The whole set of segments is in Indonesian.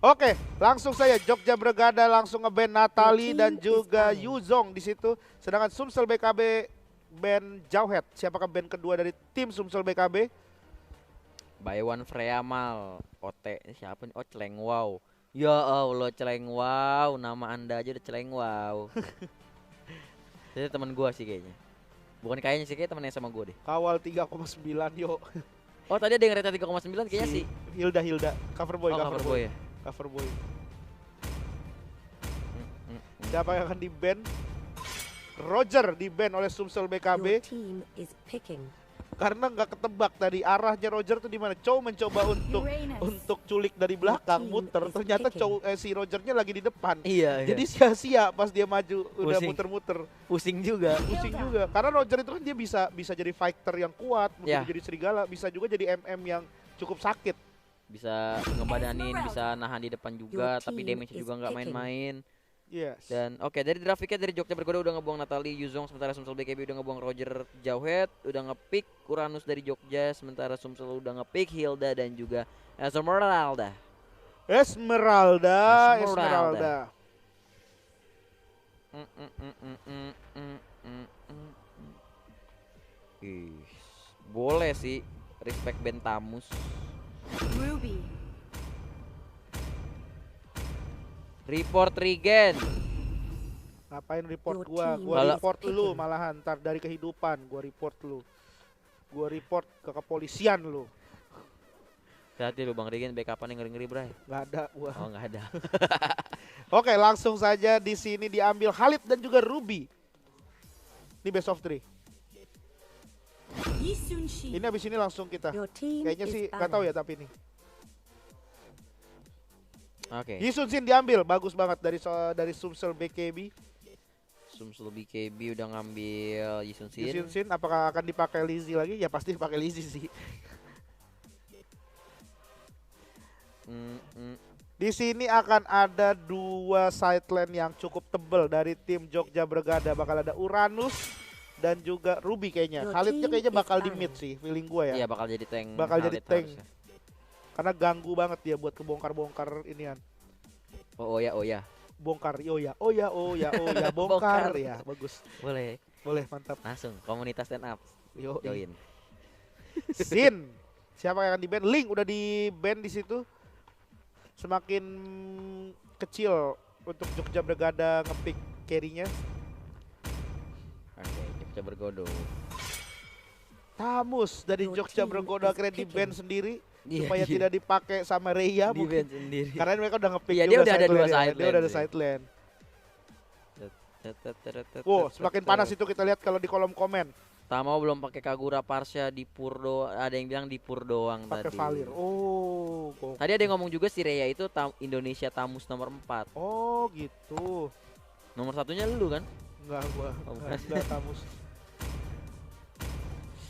Oke, langsung saja Jogja Brigada langsung ngeband Natali dan juga Yuzong di situ. Sedangkan Sumsel BKB band Jauhead. Siapakah band kedua dari tim Sumsel BKB? Baywan Freyamal, OT siapa nih? Oh, Celeng Wow. Ya Allah, Celeng Wow, nama Anda aja udah Celeng Wow. Itu teman gua sih kayaknya. Bukan kayaknya sih, kayak temennya sama gua deh. Kawal 3,9 yuk. Oh, tadi ada yang rate 3,9 kayaknya sih. Hilda, cover boy, Oh, cover boy ya. cover boy. Siapa yang akan di ban? Roger di ban oleh Sumsel BKB karena nggak ketebak tadi arahnya Roger tuh di mana. Chow mencoba untuk culik dari belakang, muter. Ternyata si Rogernya lagi di depan. Iya. Jadi sia-sia pas dia maju udah Pusing. muter-muter. Pusing juga. Karena Roger itu kan dia bisa jadi fighter yang kuat, mungkin Ya. jadi serigala, bisa juga jadi MM yang cukup sakit. Bisa ngebadanin, bisa nahan di depan juga, tapi damage juga nggak main-main. Yes. Dan oke, dari grafiknya dari Jogja Bergoda udah ngebuang Natali Yuzong, sementara Sumsel BKB udah ngebuang Roger Jauhead, udah ngepick Uranus dari Jogja, sementara Sumsel udah ngepick Hilda dan juga Esmeralda. Esmeralda. Boleh sih, respect Bentamus. Ruby. Report Regen. Ngapain report gua? Your Gua team report is lu picking. malahan ntar dari kehidupan gua report lu. Gua report ke kepolisian lu. Hati lu Bang Regen, backupan yang ngeri-ngeri bray. Nggak ada gua. Oh nggak ada. Oke, langsung saja di sini diambil Khalid dan juga Ruby. Ini best of 3. Yisunshi. Ini abis ini langsung kita. Kayaknya sih nggak tahu ya tapi ini. Oke. Yisun Shin diambil, bagus banget dari Sumsel BKB. Sumsel BKB udah ngambil Yisun Yisun Sin. Shin apakah akan dipakai Lizzie lagi? Ya pasti dipakai Lizzie sih. Di sini akan ada 2 side lane yang cukup tebel dari tim Jogja Brigada. Bakal ada Uranus dan juga Ruby kayaknya. Khalidnya kayaknya bakal di mid sih, feeling gue ya. Iya bakal jadi tank. Bakal jadi Khalid tank. harusnya. Karena ganggu banget dia buat kebongkar-bongkar inian. Oh ya. Bongkar, bongkar ya, bagus. Boleh. Boleh, mantap. Langsung komunitas stand up. Join. Sin. Siapa yang akan di ban? Link udah di ban di situ. Semakin kecil untuk Jogja Brigada ngepick carry-nya. Oke, Jogja Bergodo. Tamus dari Your Jogja team Brigada is akhirnya di ban picking. sendiri Iya, supaya tidak dipakai sama Reya mungkin. Defense sendiri. Karena mereka udah ngepick Iya, juga dia udah ada side dua lane ya. side Dia udah lane ada sih. side lane. Wow, semakin panas itu kita lihat kalau di kolom komen. Tamao belum pakai Kagura Parsha di Pur ada yang bilang di Pur doang Pakai tadi. Valir. Oh, kok. Tadi ada yang ngomong juga si Reya itu Indonesia Tamus nomor 4. Oh, gitu. Nomor satunya lu kan? Enggak gua. Oh, bukan. Enggak Tamus.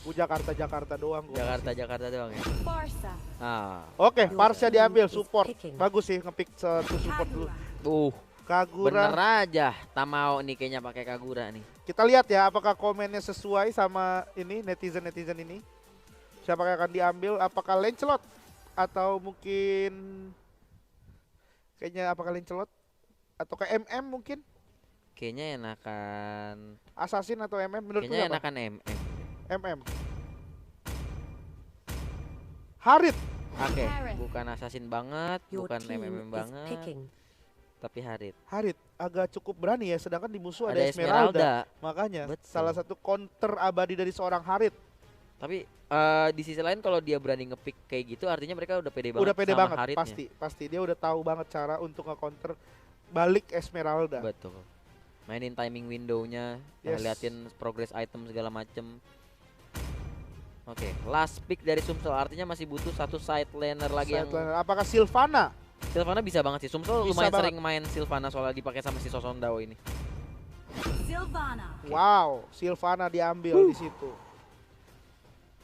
Gua Jakarta doang gua. Jakarta doang ya. Barca. Ah. Oke, Your Parsha team diambil is support. picking. Bagus sih ngepick satu support dulu. Bener Kagura. aja Tamao nih kayaknya pakai Kagura nih. Kita lihat ya apakah komennya sesuai sama ini netizen ini. Siapa yang akan diambil? Apakah Lancelot atau mungkin kayaknya apakah Lancelot atau ke MM mungkin? Kayaknya enakan Assassin atau MM menurut lu kayaknya apa? enakan MM. MM. Harit. Oke, Harith. bukan assassin banget, Your bukan team MM is banget, picking. tapi Harit. Harit agak cukup berani ya, sedangkan di musuh ada Ada Esmeralda. Esmeralda. Makanya Betul. salah satu counter abadi dari seorang Harit. Tapi di sisi lain kalau dia berani ngepick kayak gitu artinya mereka udah pede banget Udah pede sama banget, Haritnya. pasti dia udah tahu banget cara untuk nge-counter balik Esmeralda. Betul. Mainin timing window-nya, Yes. liatin progress item segala macem. Oke, last pick dari Sumsel artinya masih butuh satu side laner lagi yang Side laner. Apakah Sylvana? Sylvana bisa banget sih. Sumsel Bisa lumayan banget. sering main Sylvana soalnya dipakai sama si Sosondao ini. Sylvana. Wow, Sylvana diambil di situ.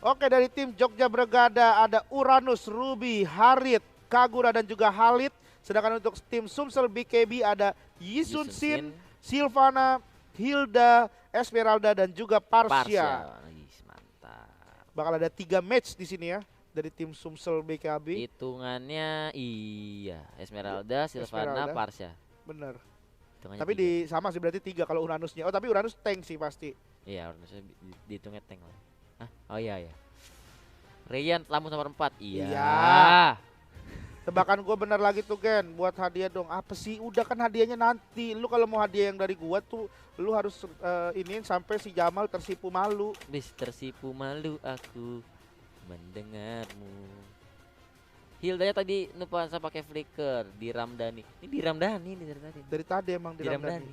Oke, dari tim Jogja Brigada ada Uranus, Ruby, Harit, Kagura dan juga Khalid. Sedangkan untuk tim Sumsel BKB ada Yisun Shin, Sylvana, Hilda, Esmeralda dan juga Parsha. Ih, mantap. Bakal ada 3 match di sini ya dari tim Sumsel BKB. Hitungannya iya, Esmeralda, Sylvana, Esmeralda. Parsha. Bener. Hitungannya Tapi 3. di sama sih berarti 3 kalau Uranusnya. Oh tapi Uranus tank sih pasti. Iya, harusnya dihitungnya tank lah. Hah? Oh iya ya. Ryan Lampung nomor 4. Iya. Iya. Tebakan gue bener lagi tuh Gen, buat hadiah dong. Apa sih? Udah kan hadiahnya nanti. Lu kalau mau hadiah yang dari gua tuh, lu harus iniin sampai si Jamal tersipu malu. Bis tersipu malu aku mendengarmu. Hildanya tadi lupa saya pakai flicker di Ramdhani. Ini di Ramdhani nih dari tadi. Dari tadi emang Di Ramdhani.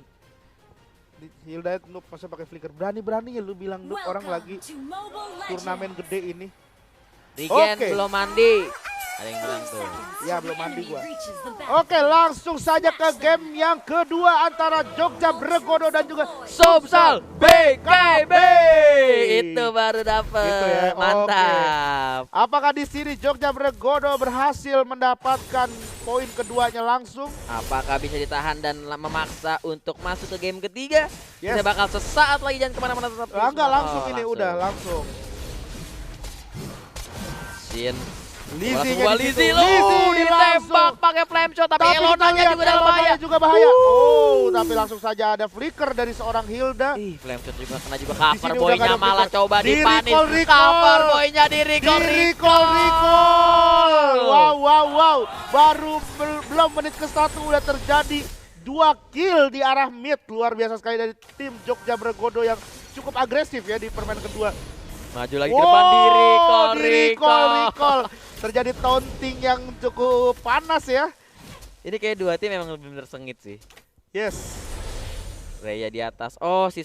Hilda noob masa pakai flicker. Berani-beraninya lu bilang noob orang lagi turnamen gede ini. Regen Oke. belum mandi. Ada yang bilang tuh. Ya belum mandi gua. Oke langsung saja ke game yang kedua antara Jogja Bregodo dan juga Sumsel BKB. Itu baru dapet. Gitu ya, Mantap. Apakah di sini Jogja Bregodo berhasil mendapatkan poin keduanya langsung? Apakah bisa ditahan dan memaksa untuk masuk ke game ketiga? Yes. Kita bakal sesaat lagi, jangan kemana-mana tetap. Enggak langsung ini udah langsung. Sin. Lizinya di situ. Lizzy lu Lizzy ditembak langsung. pakai flame shot tapi Tapi kita Elonanya lihat juga dalam bahaya. Elonanya juga bahaya. Oh, tapi langsung saja ada flicker dari seorang Hilda. Ih, flame shot juga kena juga Di cover sini udah boynya nggak ada malah flicker. coba Di dipanis. recall. Cover boynya di recall. Recall. Wow. Baru belum menit ke-1 udah terjadi 2 kill di arah mid. Luar biasa sekali dari tim Jogja Bregodo yang cukup agresif ya di permainan kedua. Maju lagi ke depan di recall. Terjadi taunting yang cukup panas ya. Ini kayak dua tim memang bener-bener sengit sih. Yes. Raya di atas. Oh, si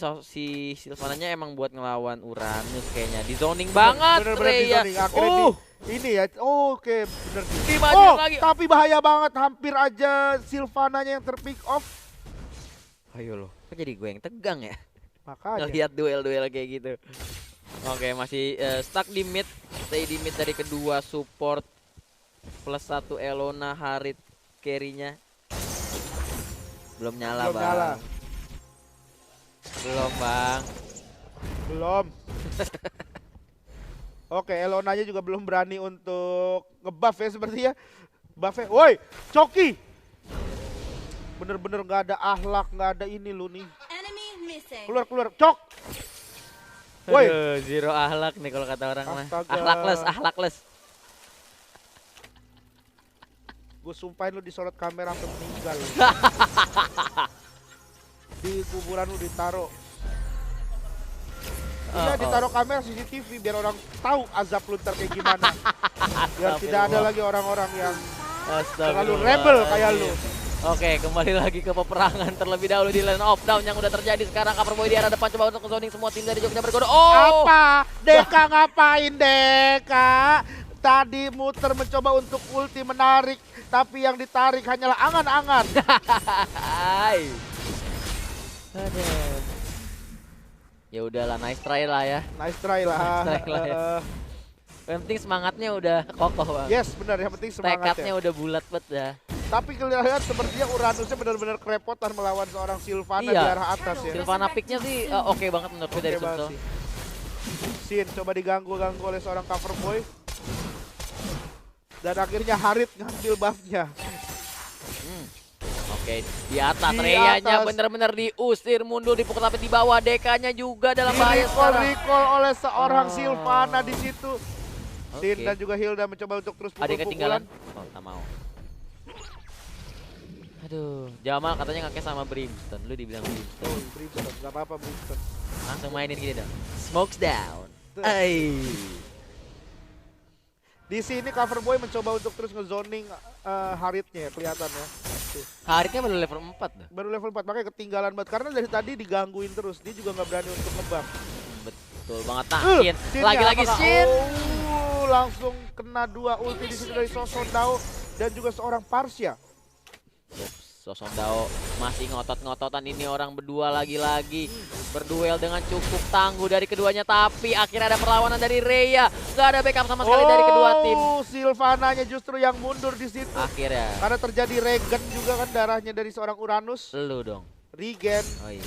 Sylvananya emang buat ngelawan Uranus kayaknya. Di zoning banget Bener-bener Raya. di zoning. Akhirnya ini ya. Oke, bener sih. Dimaju lagi. Tapi bahaya banget. Hampir aja Sylvananya yang terpick off. Ayo loh, kok jadi gue yang tegang ya? Makanya. Ngelihat duel-duel kayak gitu. Oke, masih stuck di mid. Stay di mid dari kedua support. Plus 1 Elona, Harit carry-nya. Belum nyala, Belum Bang. nyala. Belum, Bang. Belum. Oke, Elonanya juga belum berani untuk ngebuff ya sepertinya. Buffnya, woi, Coki. Bener-bener nggak ada akhlak, nggak ada ini lu nih. Keluar, Cok. Woi, Aduh, zero ahlak nih kalau kata orang mah. Astaga. Ahlakles. gue sumpahin lu disorot kamera sampai meninggal. Di kuburan lu ditaruh. Iya, ditaruh kamera CCTV biar orang tahu azab lu ntar kayak gimana. Biar tidak ada lagi orang-orang yang terlalu rebel kayak lu. Oke, kembali lagi ke peperangan terlebih dahulu di lane of down yang udah terjadi sekarang. Cover boy di arah depan coba untuk zoning semua tim dari Jogja Bregodo. Oh! Apa? Deka ngapain Deka? Tadi muter mencoba untuk ulti menarik, tapi yang ditarik hanyalah angan-angan. Hai. Aduh. Ya udahlah, nice try lah ya. Nice try lah. Nice try lah ya. Yang penting semangatnya udah kokoh, Bang. Yes, benar, yang penting semangat Tekadnya ya. udah bulat banget ya. Tapi kelihatan sepertinya Uranusnya benar-benar kerepotan melawan seorang Sylvana di Iya. arah atas ya. Sylvana picknya sih oke banget menurutku dari Oke banget Sumsel. sih. Sin coba diganggu-ganggu oleh seorang cover boy. Dan akhirnya Harit ngambil buffnya. Oke, di atas Di Reyanya atas. bener-bener diusir mundur dipukul tapi di bawah Dekanya juga dalam bahaya sekarang. Recall oleh seorang Oh. Sylvana di situ. Sin Oke. dan juga Hilda mencoba untuk terus Ada yang ketinggalan? pukul-pukulan. Oh, tak mau. Aduh, Jamal katanya ngakes sama Brimstone. Lu dibilang Oh, Brimstone. Brimstone, gak apa-apa Brimstone. Langsung mainin gini dong. Smokes down. Tuh. Ay. Di sini cover boy mencoba untuk terus ngezoning Haritnya ya, kelihatan ya. Tuh. Haritnya baru level 4 dah. Baru level 4 makanya ketinggalan banget karena dari tadi digangguin terus. Dia juga nggak berani untuk ngebuff. Betul banget. Nah, Shin. Shin Lagi-lagi apakah- Shin. Oh, langsung kena 2 ulti di sini dari Sosondao dan juga seorang Parsha. Sosondao masih ngotot-ngototan, ini orang berdua lagi-lagi berduel dengan cukup tangguh dari keduanya, tapi akhirnya ada perlawanan dari Rhea. Gak ada backup sama sekali dari kedua tim. Sylvananya justru yang mundur di situ. Akhirnya Karena terjadi regen juga kan darahnya dari seorang Uranus. lu dong. Regen. Oh iya.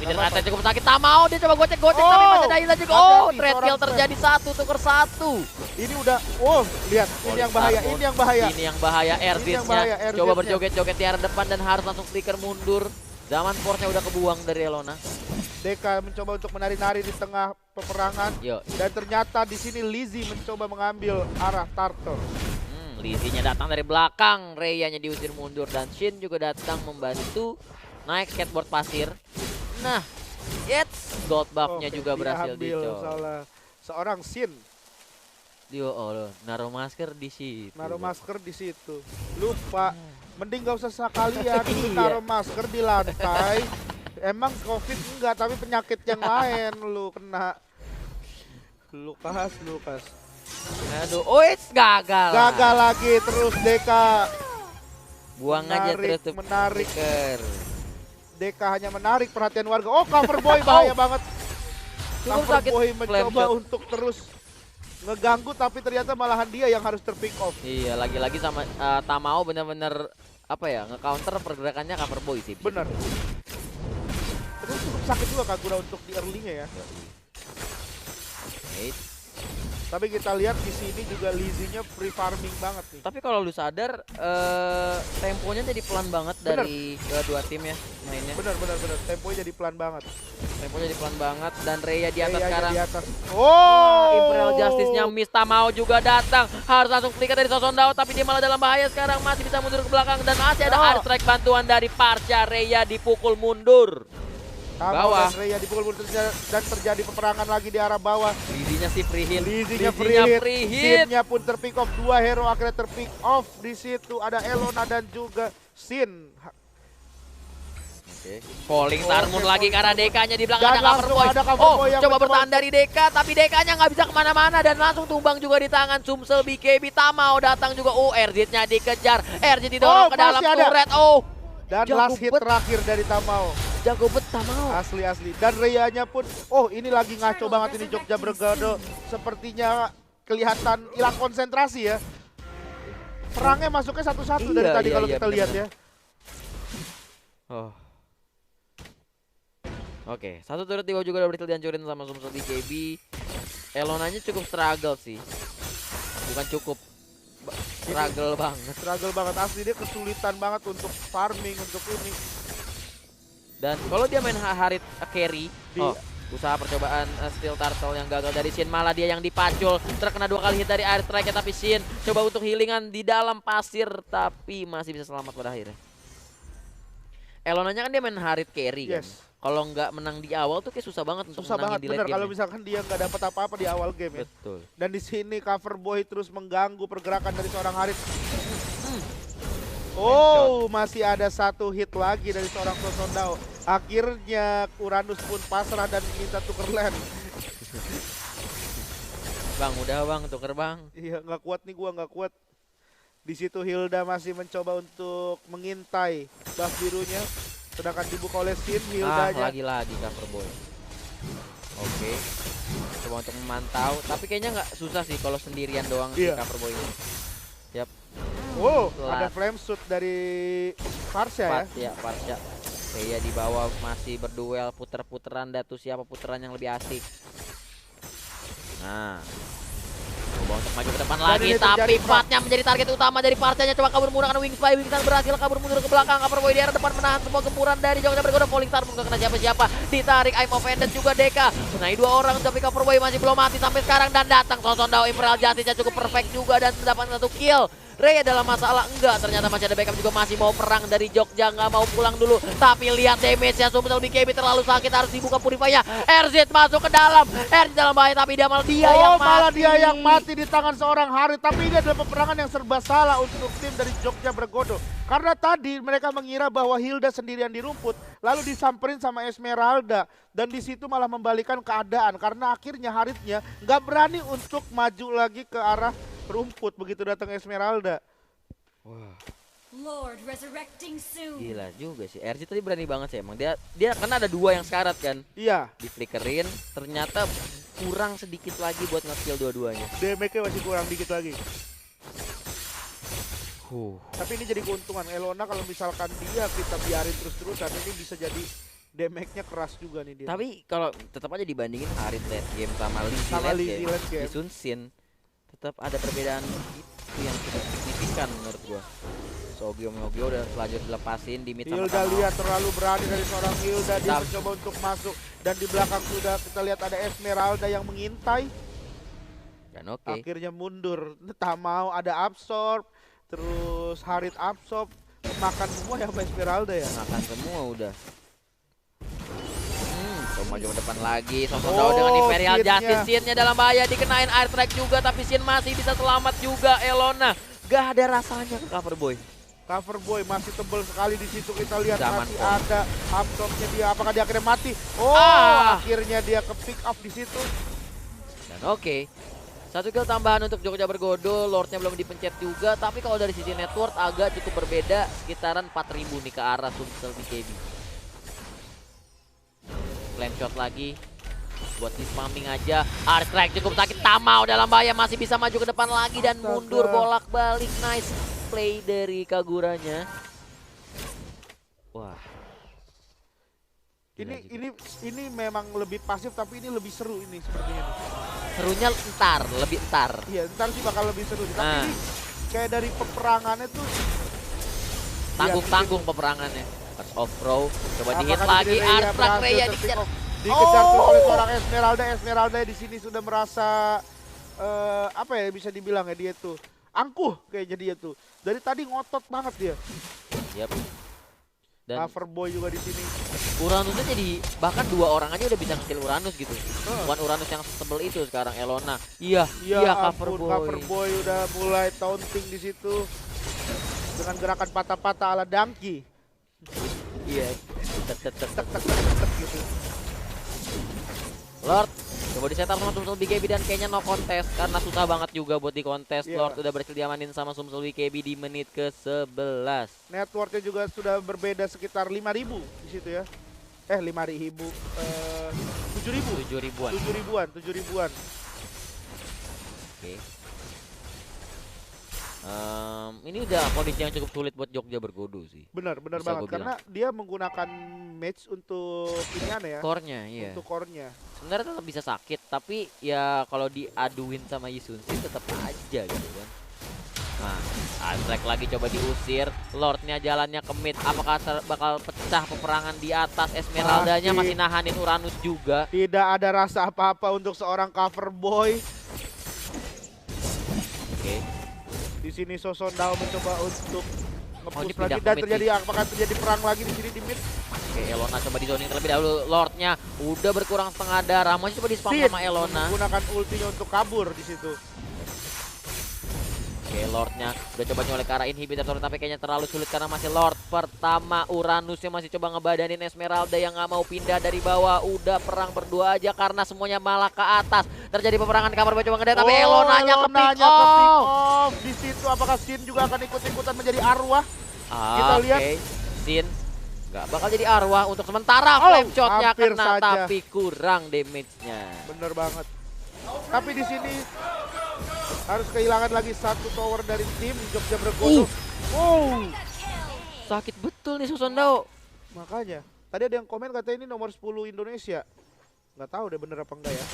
Minder Nggak apa-apa. attack cukup sakit. Tak mau dia coba gocek-gocek Oh, tapi masih ada Hilda juga. Oh, hati-hati, treadmill seorang terjadi 1-1. Ini udah, oh lihat, ini yang bahaya, Starboard. ini yang bahaya. Ini yang bahaya Ini yang bahaya, Airzits-nya. Airzits-nya. Coba berjoget-joget di arah depan dan harus langsung flicker mundur. Zaman force-nya udah kebuang dari Elona. Deka mencoba untuk menari-nari di tengah peperangan. Yo. Dan ternyata di sini Lizzie mencoba mengambil arah Tartar. Lizzie-nya datang dari belakang, Reya-nya diusir mundur dan Shin juga datang membantu naik skateboard pasir. Nah, gold buff-nya Oke, juga berhasil diambil dicol. salah seorang Shin. Dia naruh masker di situ. Naruh masker di situ. Lupa. Mending gak usah sekalian Iya. taruh masker di lantai. Emang COVID enggak, tapi penyakit yang lain lu kena. Lukas. Aduh, gagal. Gagal lagi terus Deka. Buang aja Menarik, terus tuh menarik. flicker. Deka hanya menarik perhatian warga. Oh, cover boy bahaya banget. Cukup Cover sakit boy flame mencoba shot. untuk terus ngeganggu, tapi ternyata malahan dia yang harus terpick off. Iya, lagi-lagi sama Tamao bener-bener apa ya, nge-counter pergerakannya cover boy sih. Bener. Terus cukup sakit juga Kagura untuk di early-nya ya. Wait. Tapi kita lihat di sini juga Lizzie-nya free farming banget nih. Tapi kalau lu sadar, temponya jadi pelan banget Bener. dari kedua tim ya mainnya. Bener. Temponya jadi pelan banget. Temponya jadi pelan banget dan Reya di atas Reya sekarang. di atas. Wah, Imperial Justice-nya miss. Tamao juga datang. Harus langsung flicker dari Sosondao tapi dia malah dalam bahaya sekarang. Masih bisa mundur ke belakang dan masih ada air strike bantuan dari Parcha. Reya dipukul mundur. Tamao Bawah. dan Reya dipukul mundur dan terjadi peperangan lagi di arah bawah. Lizzie-nya sih free hit. Lizzie-nya Lizzie-nya free hit. hit. Sin-nya pun terpick off. Dua hero akhirnya terpick off di situ. Ada Elona dan juga Sin. Oke. Falling Star Moon Oke, lagi Falling karena Star Moon. DK-nya di belakang Dan ada cover langsung boy. ada cover Oh, boy yang coba mencoba bertahan dari DK tapi DK-nya nggak bisa kemana-mana dan langsung tumbang juga di tangan Sumsel BKB. Tamao datang juga. RZ-nya dikejar. RZ didorong ke dalam masih ada. turret. Dan Jago last hit bet. terakhir dari Tamao. Jago bet Tamao. Asli. Dan Reya-nya pun, ini lagi ngaco banget ini Jogja Brigade. Sepertinya kelihatan hilang konsentrasi ya. Perangnya masuknya satu-satu dari Iya, tadi iya, kalau iya, kita lihat ya. Oke, satu turret di bawah juga udah berhasil dihancurin sama Sumsel BKB. Elonanya cukup struggle sih. Bukan cukup. Struggle banget. Struggle banget asli, dia kesulitan banget untuk farming, untuk ini. Dan kalau dia main Harit carry, Di- usaha percobaan Steel Turtle yang gagal dari Shin, malah dia yang dipacul. Terkena 2 kali hit dari air strike tapi Shin coba untuk healingan di dalam pasir tapi masih bisa selamat pada akhirnya. Elonanya kan dia main Harit carry kan. Yes. Kalau nggak menang di awal tuh kayak susah banget untuk Susah menangin banget di bener late kalau game. misalkan dia nggak dapat apa-apa di awal game ya. Betul. Dan di sini cover boy terus mengganggu pergerakan dari seorang Harit. Masih ada satu hit lagi dari seorang Sosondao. Akhirnya Uranus pun pasrah dan minta tuker lane. Bang, udah bang, tuker bang. Iya, nggak kuat nih gua, nggak kuat. Di situ Hilda masih mencoba untuk mengintai buff birunya. Sedangkan dibuka oleh Sin, Hildanya. Lagi-lagi cover boy. Oke. Coba untuk memantau, tapi kayaknya nggak susah sih kalau sendirian doang Iya. si cover boy ini. Yap. Ada flame shoot dari Farsha ya. Parcha. Reya di bawah masih berduel puter-puteran, datu siapa puteran yang lebih asik. Nah, coba untuk maju ke depan Dan lagi ini tapi terjadi, Pak. Fatnya menjadi target utama dari Parcha-nya. Coba kabur menggunakan Wingspy. Wingsan berhasil kabur mundur ke belakang. Cover boy di arah depan menahan semua gempuran dari Jogja Brigade. Falling Star pun gak kena siapa-siapa. Ditarik I'm offended juga Deka. Menaik 2 orang tapi cover boy masih belum mati sampai sekarang dan datang Sosondao Imperial Justice-nya cukup perfect juga dan mendapatkan 1 kill. Reya dalam masalah enggak, ternyata masih ada backup juga, masih mau perang dari Jogja, nggak mau pulang dulu. Tapi lihat damage-nya Sumsel BKB terlalu sakit, harus dibuka purify-nya. RZ masuk ke dalam, RZ dalam bahaya tapi dia malah yang mati. Malah dia yang mati di tangan seorang Harit. Tapi ini adalah peperangan yang serba salah untuk tim dari Jogja Brigade. Karena tadi mereka mengira bahwa Hilda sendirian di rumput, lalu disamperin sama Esmeralda. Dan di situ malah membalikan keadaan karena akhirnya Haritnya nggak berani untuk maju lagi ke arah rumput begitu datang Esmeralda. Wah, Lord resurrecting soon. gila juga sih. RZ tadi berani banget sih emang. Dia karena ada 2 yang sekarat kan. Iya, Di flickerin, ternyata kurang sedikit lagi buat nge-kill dua-duanya. damage-nya masih kurang dikit lagi. Tapi ini jadi keuntungan Elona kalau misalkan dia kita biarin terus-terusan, ini bisa jadi Damage-nya keras juga nih dia. Tapi kalau tetap aja dibandingin Harit late game sama Sama Lizzie Lizzie late game. di Sun Sin, tetap ada perbedaan itu yang cukup signifikan menurut gua. So Gyomyogyo udah selanjut dilepasin di mid sama Hilda Kamau. lihat terlalu berani dari seorang Hilda, dia Tam- mencoba untuk masuk dan di belakang sudah kita lihat ada Esmeralda yang mengintai. Dan oke. Akhirnya mundur, tak mau ada absorb, terus Harit absorb, makan semua ya sama Esmeralda ya. Makan semua udah. So maju ke depan lagi. Sosondao dengan Imperial Sin-nya. Justice. Sin-nya dalam bahaya, dikenain air track juga, tapi Sin masih bisa selamat juga. Elona gak ada rasanya ke cover boy. Cover boy masih tebel sekali di situ, kita lihat Zaman masih Pon. ada absorbnya dia. Apakah dia akhirnya mati? Oh, Ah. akhirnya dia ke pick up di situ. Dan oke. Satu kill tambahan untuk Jogja Bergodo, Lordnya belum dipencet juga, tapi kalau dari sisi network agak cukup berbeda, sekitaran 4.000 nih ke arah Sumsel BKB. Flame shot lagi, buat di spamming aja. Air strike cukup sakit, Tamao dalam bahaya, masih bisa maju ke depan lagi dan Astaga. mundur bolak-balik. Nice play dari Kaguranya. Wah. Gila juga. Ini memang lebih pasif tapi ini lebih seru ini sepertinya nih. Serunya entar, lebih entar. Iya, ntar sih bakal lebih seru nih. Tapi Ah. ini kayak dari peperangannya tuh Tanggung-tanggung peperangannya. First off row, coba di hit apakah lagi. di sini Air strike berhasil Rhea terpick dikejar. off? Dikejar terus Oh. oleh seorang Esmeralda. Esmeralda di sini sudah merasa apa ya bisa dibilang ya, dia tuh angkuh kayaknya dia tuh. Dari tadi ngotot banget dia. Yap. Dan Cover boy juga di sini. Uranusnya jadi bahkan 2 orang aja udah bisa nge-kill Uranus gitu. Bukan Uranus yang setebel itu sekarang Elona. Iya, Ya iya ampun, cover cover boy. boy udah mulai taunting di situ dengan gerakan patah-patah ala Dangki. Iya. Tet, tet, tet, tet. Tek gitu. Lord, coba di setup sama Sumsel BKB dan kayaknya no contest karena susah banget juga buat di kontes. Iya. Lord udah berhasil diamanin sama Sumsel BKB di menit ke-11. Networknya juga sudah berbeda sekitar 5.000 di situ ya. 5.000, 7.000. 7 ribuan. 7.000-an. Oke. Ini udah kondisi yang cukup sulit buat Jogja Bergodo sih. Benar Bisa banget gua karena dia menggunakan match untuk ini aneh ya. Core-nya, iya. Untuk core-nya. Sebenarnya tetap bisa sakit, tapi ya kalau diaduin sama Yisunsin tetap aja gitu kan. Nah, Astrek lagi coba diusir, Lordnya jalannya ke mid. Apakah bakal pecah peperangan di atas? Esmeraldanya Masih. masih nahanin Uranus juga. Tidak ada rasa apa-apa untuk seorang cover boy. Oke. Di sini Sosondao mencoba untuk Oh, nge-push dipindah lagi ke dan mid terjadi apakah terjadi perang lagi di sini di mid? Oke, Elona coba di zoning terlebih dahulu. Lordnya udah berkurang setengah darah. Masih coba di spam Sin sama Elona. menggunakan ultinya untuk kabur di situ. Oke, Lordnya udah coba nyolek ke arah inhibitor tapi kayaknya terlalu sulit karena masih Lord pertama. Uranusnya masih coba ngebadanin Esmeralda yang nggak mau pindah dari bawah. Udah perang berdua aja karena semuanya malah ke atas. Terjadi peperangan kamar coba ngedet tapi Elonanya ke pick ke pick off. off. Di situ apakah Sin juga akan ikut-ikutan menjadi arwah? Kita lihat. Oke, Sin nggak bakal jadi arwah untuk sementara. Oh, Flame shotnya hampir kena saja. tapi kurang damage-nya. Bener banget. Tapi di sini harus kehilangan lagi satu tower dari tim Jogja Bergodo. Oh, Sakit betul nih Sosondao. makanya. Tadi ada yang komen katanya ini nomor 10 Indonesia. Nggak tahu deh bener apa enggak ya.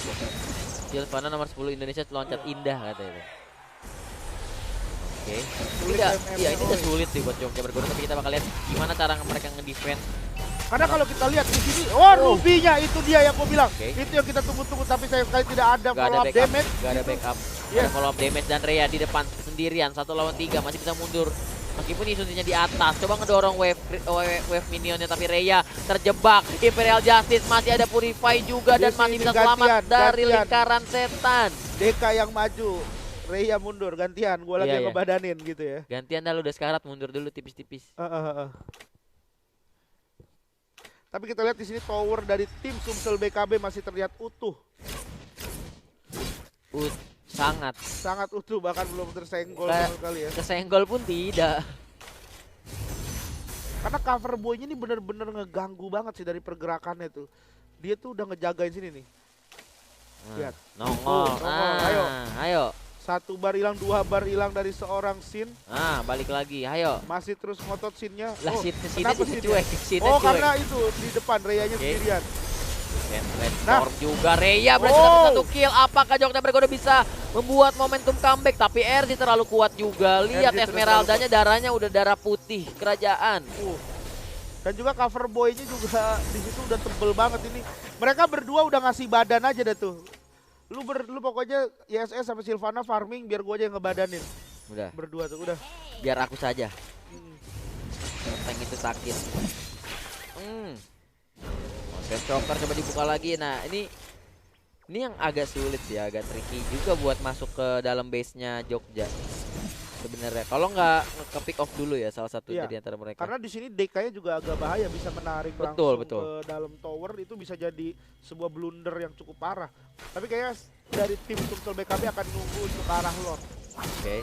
Silvana nomor 10 Indonesia loncat indah katanya. Oke. Sulit Tidak, MMO. iya ini udah sulit sih buat Jogja Bergodo, tapi kita bakal lihat gimana cara mereka ngedefend. Karena kalau kita lihat di sini, Ruby-nya itu dia yang gue bilang. Oke. Itu yang kita tunggu-tunggu tapi sayang sekali tidak ada Gak ada follow up backup, damage. gak ada backup. Yes. Ada follow up damage dan Rhea di depan sendirian 1 lawan 3 masih bisa mundur. Meskipun Yisunsinya di atas, coba ngedorong wave minionnya tapi Rhea terjebak. Imperial Justice masih ada Purify juga dan Di masih sini bisa selamat dari gantian. lingkaran setan. Deka yang maju, Rhea mundur, gantian. Gue lagi Iya, yang iya. ngebadanin gitu ya. Gantian dah lu udah sekarat, mundur dulu tipis-tipis. Tapi kita lihat di sini tower dari tim Sumsel BKB masih terlihat utuh. Sangat. Sangat utuh, bahkan belum tersenggol Kayak- sama sekali ya. Kesenggol pun tidak. Karena cover boy-nya ini bener-bener ngeganggu banget sih dari pergerakannya tuh. Dia tuh udah ngejagain sini nih. Lihat. Nongol. Nongol, ayo. Ayo. 1 bar hilang, 2 bar hilang dari seorang Sin. Ah, balik lagi. Ayo. Masih terus ngotot Sinnya. Lah Oh, Sinnya kenapa juga Sinnya? cuek. Sinnya Oh, cuek. karena itu di depan Reyanya Oke. sendirian. Red Nah. Storm juga Reya berhasil dapat 1 kill. Apakah Jogja Bergodo bisa membuat momentum comeback? Tapi RZ terlalu kuat juga. Lihat RZ Esmeraldanya, darahnya udah darah putih kerajaan. Dan juga cover boy-nya juga di situ udah tebel banget ini. Mereka berdua udah ngasih badan aja dah tuh. Lu pokoknya ISS sama Sylvana farming biar gua aja yang ngebadanin. Udah, Berdua tuh udah. biar aku saja. Tank itu sakit. Oke, Choker coba dibuka lagi. Nah, ini yang agak sulit sih, agak tricky juga buat masuk ke dalam base-nya Jogja. Sebenarnya kalau nggak ke pick off dulu ya salah satu Iya, di antara mereka. Karena di sini DK-nya juga agak bahaya, bisa menarik Betul, langsung betul. ke dalam tower, itu bisa jadi sebuah blunder yang cukup parah. Tapi kayaknya dari tim Sumsel BKB akan nunggu untuk ke arah Lord. Oke,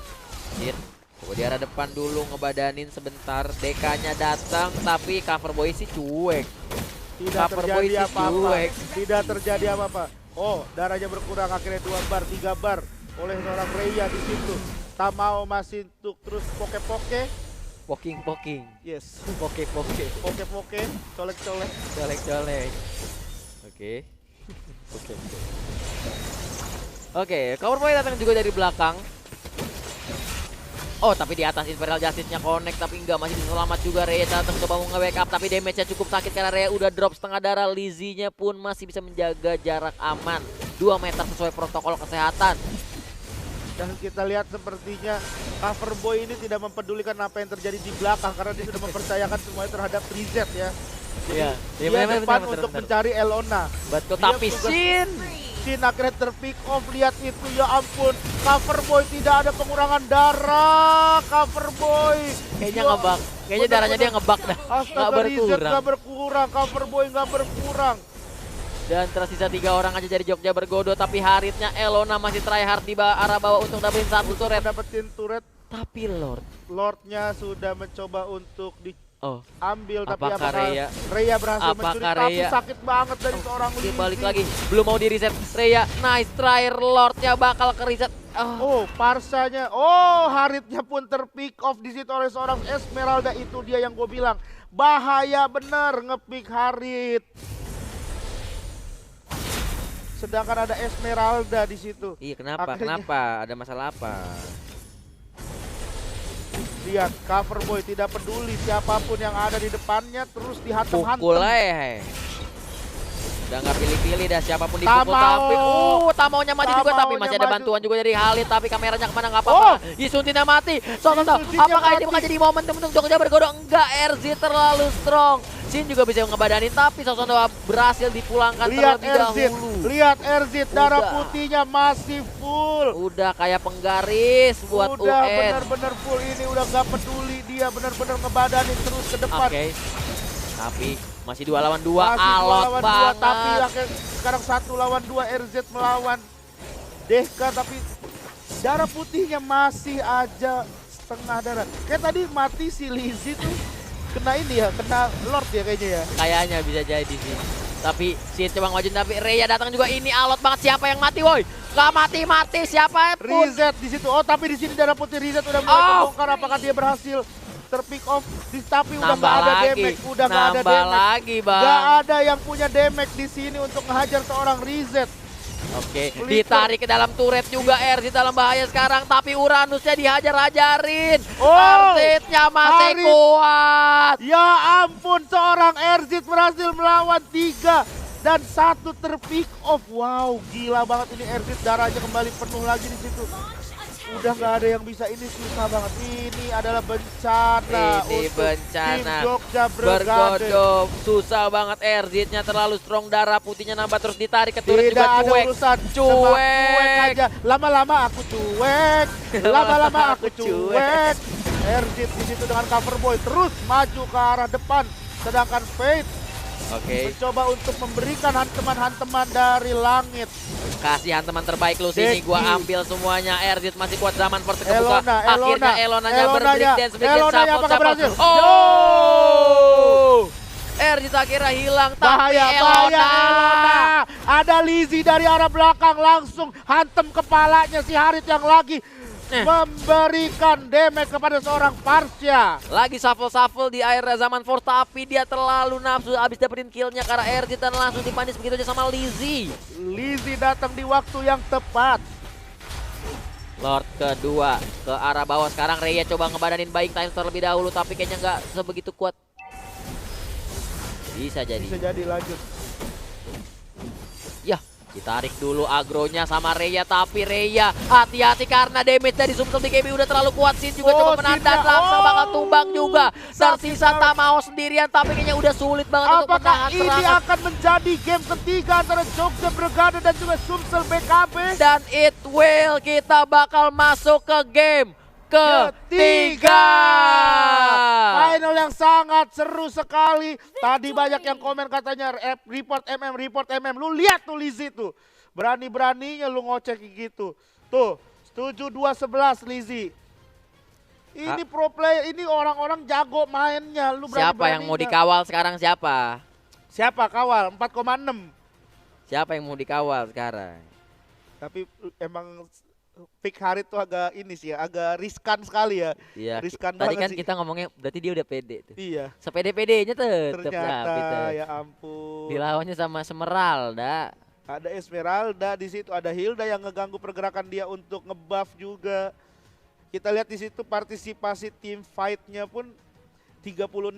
Jin. Coba di arah depan dulu ngebadanin sebentar. DK-nya datang tapi cover boy sih cuek. Tidak Cover boy terjadi sih apa-apa. cuek. Tidak terjadi apa-apa. Oh, darahnya berkurang akhirnya 2 bar, 3 bar oleh seorang Reya di situ. Tamao masih untuk terus poke-poke. Poking. Yes. Poke. Poke-poke, colek-colek. Colek. Oke. Oke, cover boy datang juga dari belakang. Oh, tapi di atas Imperial Justice-nya connect, tapi enggak, masih bisa selamat juga. Rhea datang coba mau nge-backup, tapi damage-nya cukup sakit karena Rhea udah drop setengah darah. Lizzie-nya pun masih bisa menjaga jarak aman 2 meter sesuai protokol kesehatan. Dan kita lihat sepertinya cover boy ini tidak mempedulikan apa yang terjadi di belakang karena dia sudah mempercayakan semuanya terhadap Reset ya. Iya, Dia depan untuk mencari Elona. Betul, Dia tapi tugas- Sin Sin akhirnya terpick off, lihat itu, ya ampun. Cover boy tidak ada pengurangan darah. Cover boy. kayaknya Ya, ngebug. Kayaknya darahnya dia ngebug dah. Nggak Astaga, Reset berkurang. nggak berkurang. Cover boy nggak berkurang. Dan tersisa 3 orang aja dari Jogja Bergodo, tapi Haritnya Elona masih tryhard di arah bawah untuk dapetin 1 turret. Dapetin turret. Tapi Lord, Lordnya sudah mencoba untuk diambil, tapi apakah apakah Rhea- Rhea berhasil mencuri? apakah Tapi Rhea- sakit banget dari seorang Oke, Lizzie. balik lagi. Belum mau di reset. Rhea, nice try. Lordnya bakal ke reset. Oh, Parsanya. Oh, Haritnya pun terpick off di situ oleh seorang Esmeralda. Itu dia yang gue bilang. Bahaya bener ngepick Harit. Sedangkan ada Esmeralda di situ. Iya, kenapa? Akhirnya- Kenapa? Ada masalah apa? Lihat, cover boy tidak peduli siapapun yang ada di depannya, terus dihantam-hantam. Pukul aja. Udah nggak pilih-pilih dah siapapun dipukul, Tamao. tapi Tamaunya mati juga, tapi Tamaunya masih ada maju. bantuan juga dari Khalid, tapi kameranya kemana nggak apa-apa. Yisuntinnya mati. Yisuntinnya Apakah ini mati. bakal jadi momentum untuk Jogja Bergodo? Enggak, RZ terlalu strong. Sin juga bisa ngebadanin, tapi Sosondo berhasil dipulangkan Lihat terlebih Erzit, dahulu. lihat Erzit, darah Udah. putihnya masih full. Udah kayak penggaris buat Udah UN. bener-bener full ini, udah nggak peduli dia, bener-bener ngebadanin terus ke depan. Oke. Tapi masih 2 lawan 2, Masih dua alot lawan dua, banget. tapi sekarang 1 lawan 2 RZ melawan Deka, tapi darah putihnya masih aja setengah darah. Kayak tadi mati si Lizzie tuh kena ini ya, kena Lord ya kayaknya ya. Kayaknya bisa jadi sih. Tapi Sin coba ngajin, tapi Rhea datang juga, ini alot banget. Siapa yang mati woi? Gak mati-mati siapa pun. Reset di situ. Oh, tapi di sini darah putih Reset udah mulai kebongkar. Apakah dia berhasil terpick off? Tapi udah Nambah nggak ada lagi. damage, udah nggak ada Nambah damage. lagi, Bang. Nggak ada yang punya damage di sini untuk ngehajar seorang Reset. Oke, Flicker. ditarik ke dalam turret juga RZ dalam bahaya sekarang, tapi Uranusnya dihajar-hajarin. Oh, Arsitnya masih Harit. kuat. Ya ampun, seorang Erzit berhasil melawan 3 dan 1 terpick off. Wow, gila banget ini Erzit, darahnya kembali penuh lagi di situ. Udah nggak ada yang bisa, ini susah banget. Ini adalah bencana Ini untuk bencana. tim Jogja Brigade. Bergodo, susah banget RZ-nya terlalu strong, darah putihnya nambah terus ditarik ke turret Tidak juga ada cuek. urusan, Cuek. aja. Lama-lama aku cuek, lama-lama aku cuek. Erzit di situ dengan cover boy terus maju ke arah depan, sedangkan Fate Oke, mencoba untuk memberikan hantaman-hantaman dari langit. kasihan teman terbaik lu sini, Deki. gua ambil semuanya. RZ masih kuat, zaman force kebuka. Elona, Akhirnya Elonanya berbreak dance, Elonanya shuffle, apakah shuffle. berhasil? Oh! Erzita akhirnya hilang, tapi Bahaya, Elona. Elona. Ada Lizzy dari arah belakang langsung hantem kepalanya si Harit yang lagi memberikan damage kepada seorang Parsha. Lagi shuffle-shuffle di air zaman Force, tapi dia terlalu nafsu abis dapetin killnya karena Erzita langsung dipanis begitu aja sama Lizzy. Lizzy datang di waktu yang tepat. Lord kedua ke arah bawah, sekarang Rhea coba ngebadanin Buying Time terlebih dahulu, tapi kayaknya nggak sebegitu kuat. Bisa jadi. Bisa jadi lanjut. Ya, ditarik dulu agronya sama Rhea, tapi Rhea hati-hati karena damage dari Sumsel BKB udah terlalu kuat. Sin juga coba menantang, Sinnya. langsung bakal tumbang juga. Tersisa Tamao sendirian, tapi kayaknya udah sulit banget untuk Apakah menahan ini serangan. akan menjadi game ketiga antara Jogja Brigade dan juga Sumsel BKB? Dan it will, kita bakal masuk ke game ketiga. Final yang sangat seru sekali. Tadi banyak yang komen katanya report MM. Lu lihat tuh Lizzy tuh. Berani-beraninya lu ngocek gitu. Tuh, 7-2-11 Lizzy. Ini pro player, ini orang-orang jago mainnya. Lu Siapa yang mau dikawal sekarang siapa? Siapa kawal? 4,6. Siapa yang mau dikawal sekarang? Tapi emang pick Harit tuh agak ini sih ya, agak riskan sekali ya. Iya, Riskan tadi banget kan sih. kita ngomongnya berarti dia udah pede tuh. Iya. Sepede-pedenya tetep Ternyata ya. ya ampun. Dilawannya sama Semeralda. Ada Esmeralda di situ, ada Hilda yang ngeganggu pergerakan dia untuk ngebuff juga. Kita lihat di situ partisipasi tim fight-nya pun 36%.